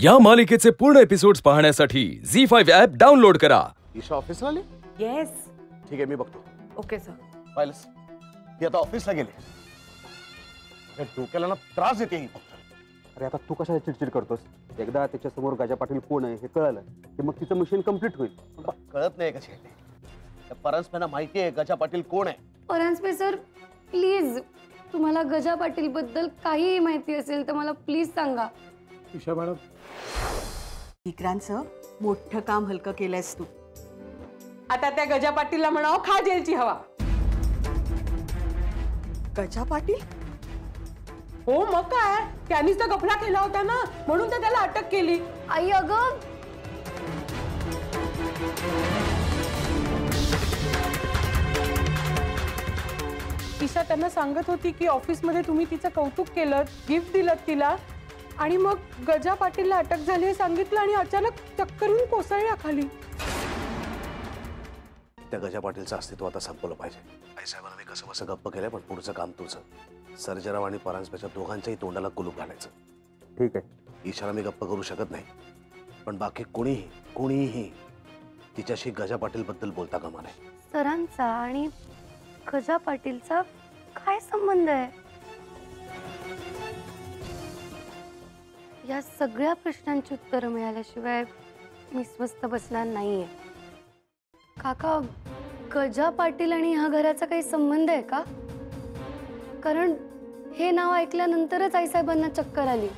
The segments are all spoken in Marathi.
या मालिकेचे पूर्ण एपिसोड्स पाहण्यासाठी झी5 ॲप डाउनलोड करा। ईशा ऑफिसला आली? येस। ठीक आहे, मी बघतो। Okay sir. पाहिलंस, ती आता ऑफिसला गेली। अरे डोक्याला ना त्रास देते ही फक्त। अरे आता तू कशाला चिडचिड करतोस? एकदा त्याच्या समोर गजा पाटील कोण आहे हे कळलं की मग तिचं मिशन कंप्लीट होईल। कळत नाही कशी आहे ते। परांजपेंना माहिती आहे गजा पाटील कोण आहे। परांजपे सर, प्लीज तुम्हाला गजा पाटील बद्दल काही माहिती असेल तर मला प्लीज सांगा। ईशा मॅडम, विक्रांतचं मोठं काम हलकं केलंयस तू। आता त्या गजा पाटीलला म्हणावं खा जेलची हवा। गजा पाटील? हो मग काय, त्यांनीच तर गफला केला होता ना, म्हणून तर त्याला अटक केली। आई अगं, ईशा त्यांना सांगत होती की ऑफिसमध्ये तुम्ही तिचं कौतुक केलं, गिफ्ट दिलं तिला, आणि मग गजा पाटीलला अटक झाली हे सांगितलं आणि अचानक चक्करून कोसळल्या खाली। त्या गजा पाटीलचं अस्तित्व आता संपवलं पाहिजे। आई साहेबांनी कसं बसं गप्प केलंय, पण पुढचं काम तुझं। सर्जेराव आणि परांजपेच्या दोघांच्याही तोंडाला कुलूप घालायचं। ठीक आहे, ईशाला मी गप्प करू शकत नाही, पण बाकी कोणीही तिच्याशी गजा पाटील बद्दल बोलता कामा नये। सरांचा आणि गजा पाटीलचा काय संबंध आहे? या सगळ्या प्रश्नांची उत्तरं मिळाल्याशिवाय मी स्वस्थ बसणार नाहीये। काका, गजा पाटील आणि ह्या घराचा काही संबंध आहे का? कारण हे नाव ऐकल्यानंतरच आईसाहेबांना चक्कर आली।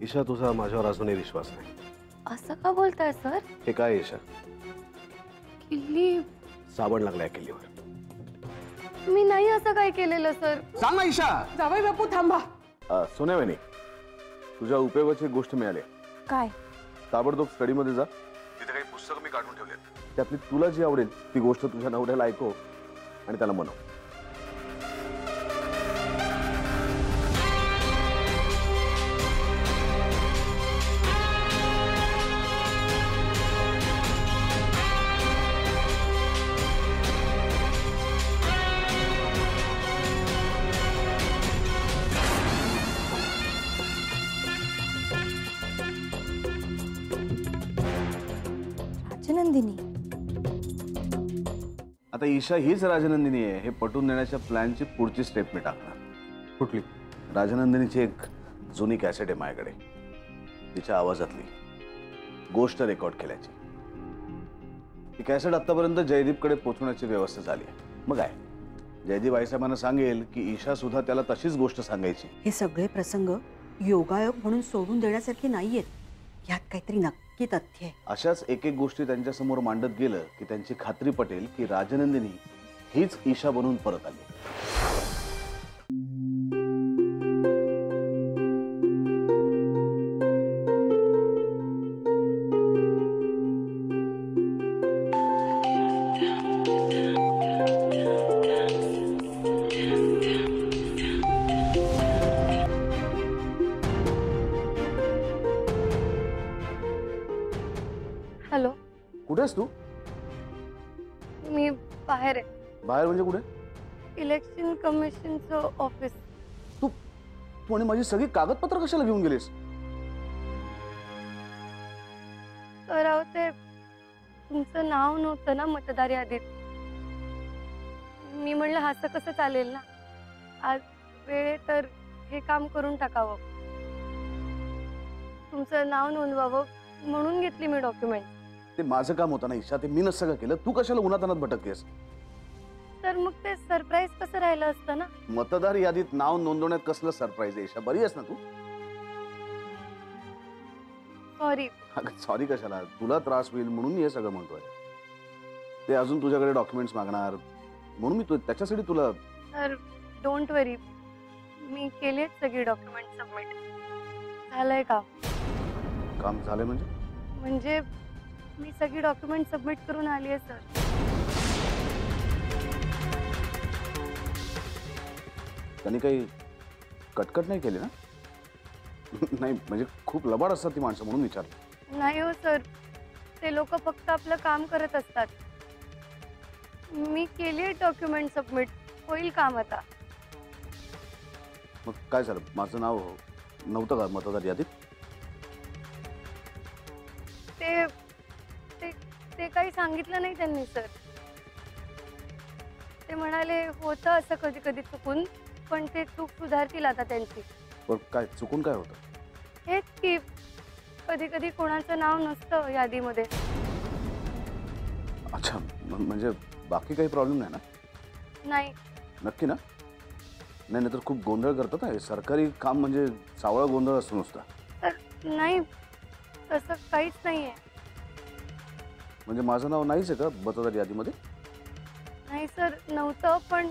ईशा, तुझा माझ्यावर अजूनही विश्वास नाही। असं का बोलताय सर? हे काय ईशा? किल्ली? साबण लागलाय किल्लीवर। मी नाही असं काय केलेलं सर। सांग ना ईशा। जावई बापू थांबा। सोन्या वहिनी, तुझ्या उपयोगाची एक गोष्ट मिळाली। काय? ताबडतोब स्टडी मध्ये जा, तिथे काही पुस्तकं मी काढून ठेवलेत, त्यातली तुला जी आवडेल ती गोष्ट तुझ्या नवऱ्याला ऐकव आणि त्याला म्हणव। राजनंदिनी? आता ईशा हीच राजनंदिनी आहे हे पटवून देण्याच्या प्लॅनची पुढची स्टेप मी टाकणार। कुठली? राजनंदिनीची एक जुनी कॅसेट आहे माझ्याकडे, तिच्या आवाजातली गोष्ट रेकॉर्ड केल्याची। ती कॅसेट आतापर्यंत जयदीपकडे पोहोचवण्याची व्यवस्था झाली आहे। मग काय, जयदीप आईसाहेबांना सांगेल की ईशा सुद्धा त्याला तशीच गोष्ट सांगायची। हे सगळे प्रसंग योगायोग म्हणून सोडून देण्यासारखे नाहीयेत, यात काहीतरी नक्की तथ्य आहे। अशाच एक एक गोष्टी त्यांच्या समोर मांडत गेलं की त्यांची खात्री पटेल की राजनंदिनी हीच ईशा बनून परत आली। हॅलो, कुठे आहेस तू? मी बाहेर आहे। बाहेर म्हणजे कुठे? Election कमिशनचं office. तू तू आणि माझी सगळी कागदपत्र कशाला घेऊन गेलीस? तर अहो, ते तुमचं नाव नव्हतं ना मतदार यादीत। मी म्हणलं असं कसं चालेल ना, आज वेळ आहे तर हे काम करून टाकावं, तुमचं नाव नोंदवावं म्हणून घेतली मी डॉक्युमेंट। ते माझं काम होतं ना ईशा, ते मी सगळं केलं, तू कशाला उन्हातानात भटकतेस? तर मग ते सरप्राईज कसं राहिलं असतं ना? मतदार यादीत नाव नोंदवण्यात कसलं सरप्राईज आहे ईशा? बरी आहेस ना तू? सॉरी। सॉरी कशाला? तुला त्रास होईल म्हणून मी हे सगळं म्हणतोय। ते अजून तुझ्याकडे डॉक्युमेंट्स मागणार म्हणून मी त्याच्यासाठी तुला। सर डोंट वरी, मी केले सगळी डॉक्युमेंट सबमिट। झालंय का काम? झालंय म्हणजे मी सगळी डॉक्युमेंट सबमिट करून आली आहे सर। त्यांनी काही कटकट नाही केली ना? नाही म्हणजे खूप लबाड असतात ती माणसं म्हणून विचारलं। नाही हो सर, ते लोक फक्त आपलं काम करत असतात। मी केली डॉक्युमेंट सबमिट, होईल काम आता। मग काय झालं? माझं नाव नव्हतं का मतदार यादीत? काही सांगितलं नाही त्यांनी सर. ते म्हणाले होतं असं कधी कधी चुकून, पण ते चूक सुधारतील आता त्यांची. पण काय चुकून काय होतं? हेच की कधी कधी कोणाचं नाव नसतं यादीमध्ये. अच्छा, म्हणजे बाकी काही प्रॉब्लेम नाही ना? नाही. नक्की ना? नाही तर खूप गोंधळ करतात हे सरकारी काम, म्हणजे सावळा गोंधळ असतो नुसता. नाही तसं काहीच नाहीये. म्हणजे माझं नाव नाहीच आहे का मतदार यादीमध्ये? नाही सर नव्हतं, पण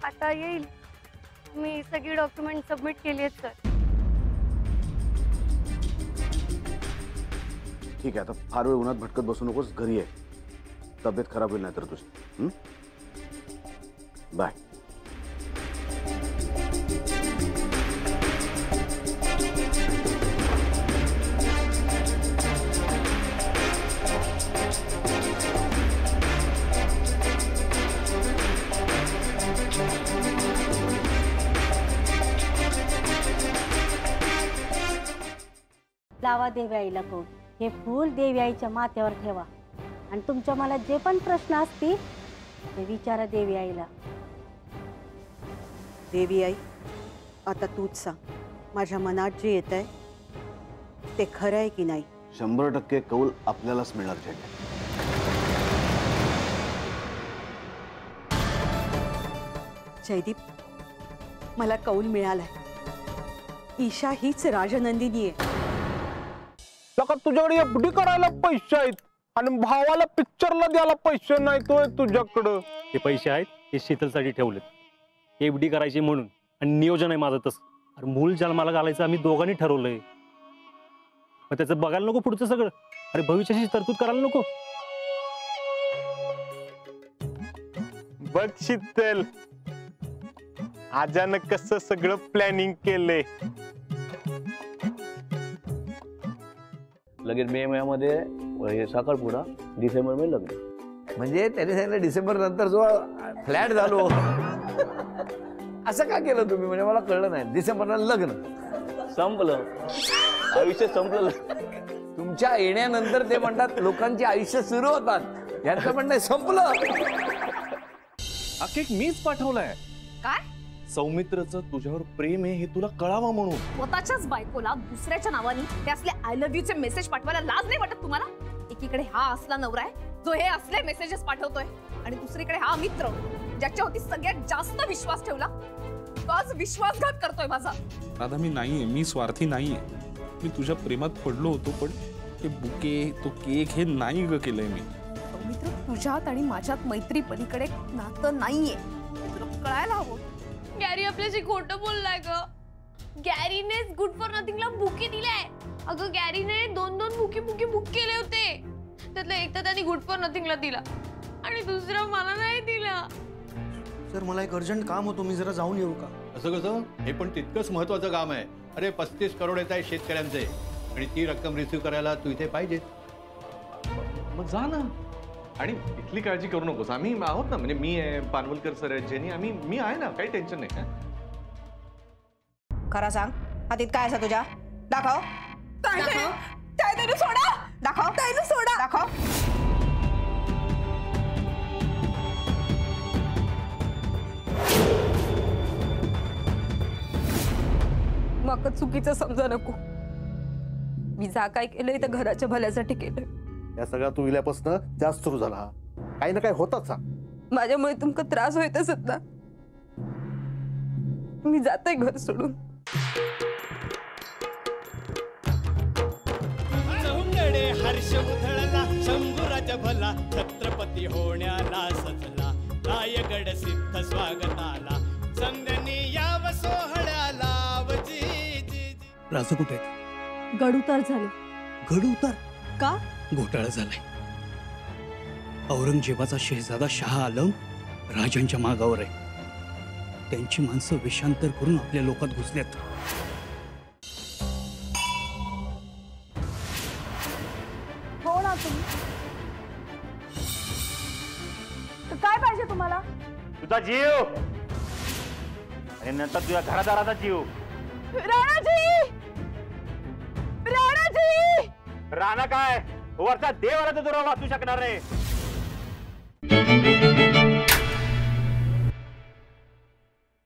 आता येईल. मी सगळी डॉक्युमेंट सबमिट केली आहेत सर. ठीक आहे, आता फार वेळ उन्हात भटकत बसू नकोस, घरी आहे. तब्येत खराब होईल नाही तर तुझी. बाय. लावा देवी आईला कौल. हे फूल देवी आईच्या माथ्यावर ठेवा आणि तुमच्या मला जे पण प्रश्न असतील ते विचारा देवी आईला. देवी आई, आता तूच सांग, माझ्या मनात जे येत आहे ते खरं आहे की नाही? 100% कौल आपल्यालाच मिळणार झेंडा. जयदीप, मला कौल मिळालाय. ईशा हीच राजनंदिनी आहे. तुझ्याकडे एफडी करायला पैसे आहेत आणि भावाला पिक्चरला द्यायला पैसे नाही तो तुझ्याकडं. ते पैसे आहेत ते शीतलसाठी ठेवलेत, एफडी करायची म्हणून, आणि नियोजन आहे माझं तसं. अरे मूल जन्माला घालायचं आम्ही दोघांनी ठरवलंय. मग त्याचं बघायला नको पुढचं सगळं? अरे भविष्याची तरतूद करायला नको? बघ शीतल, अचानक कसं सगळं प्लॅनिंग केलंय. लगेच मे महिन्यामध्ये हे साखरपुडा, डिसेंबर मध्ये लग्न. म्हणजे त्याने सांगितलं डिसेंबर नंतर जो फ्लॅट झालो. असं का केलं तुम्ही? म्हणजे मला कळलं नाही. डिसेंबरला लग्न संपलं, आयुष्य संपलं. तुमच्या येण्यानंतर ते म्हणतात लोकांची आयुष्य सुरू होतात, यांचं म्हणणं संपलं. हा केक मीच पाठवलाय. काय? सौमित्रचं तुझ्यावर प्रेम आहे हे तुला कळावं म्हणून. स्वतःच्याच बायकोला दुसऱ्याच्या नावाने ते असले आय लव्ह यू चे मेसेज पाठवायला लाज नाही वाटत तुम्हाला? एकीकडे हा असला नवरा आहे जो हे असले मेसेजेस पाठवतोय, आणि दुसरीकडे हा मित्र ज्याच्यावरती सगळ्यात जास्त विश्वास ठेवला तो आज विश्वासघात करतोय माझा. राधा, मी नाहीये, मी स्वार्थी नाहीये. मी तुझ्या प्रेमात पडलो होतो, पण ते बुके, तो केक हे नाही ग केलंय मी. मित्र, तुझ्यात आणि माझ्यात मैत्री पलीकडे नातं नाहीये, तुला कळायला हवं. गॅरी आपल्याशी खोटं बोललाय ग. गॅरीने गुड फॉर नथिंगला बुके दिलाय. अगं गॅरीने 2 बुके बुक केले होते. त्यातलं एक तर त्यांनी गुड फॉर नथिंगला दिला आणि दुसरा मला नाही दिला. सर, मला एक अर्जंट काम होतं, मी जरा जाऊन येऊ का? असं कसं? हे पण तितकंच महत्वाचं काम आहे. अरे 35 करोड येत आहे शेतकऱ्यांचे, आणि ती रक्कम रिसिव्ह करायला तू इथे पाहिजे. मग जा ना. आणि इथली काळजी करू नकोस, आम्ही आहोत ना. म्हणजे मी आहे, पानवलकर सर आहे, जेनी, मी आहे ना, काही टेन्शन नाही. खरा सांग, हातीत काय असं तुझ्या? दाखव. सोडा. दाखव. सोडा. दाखव. मग चुकीचं समजा नको. मी जा काय केलंय तर घराच्या भल्यासाठी केलंय. या सगळ्या तू इल्यापासून जास्त सुरू झाला. काही ना काही होताच. माझ्यामुळे तुमका त्रास होत असत ना. मी जाते घर सोडून. हर्ष उधळला शंभूराजा भला, छत्रपती होण्याला सजला. रायगड सिद्ध स्वागताला, संगनी याव सोहळ्याला. राजा कुठे? गड उतार झाले. गड उतार का? घोटाळा झालाय. औरंगजेबाचा शहजादा शाह आलम राजांच्या मागावर आहे. त्यांची माणसं वेषांतर करून आपल्या लोकात घुसल्यात. हो ना तुम्ही. काय पाहिजे तुम्हाला? तुझा जीव आणि नंतर तुझ्या घरादाराचा जीव. राणाजी! राणाजी! राणा काय वरचा देवाला तर वाचू शकणार नाही.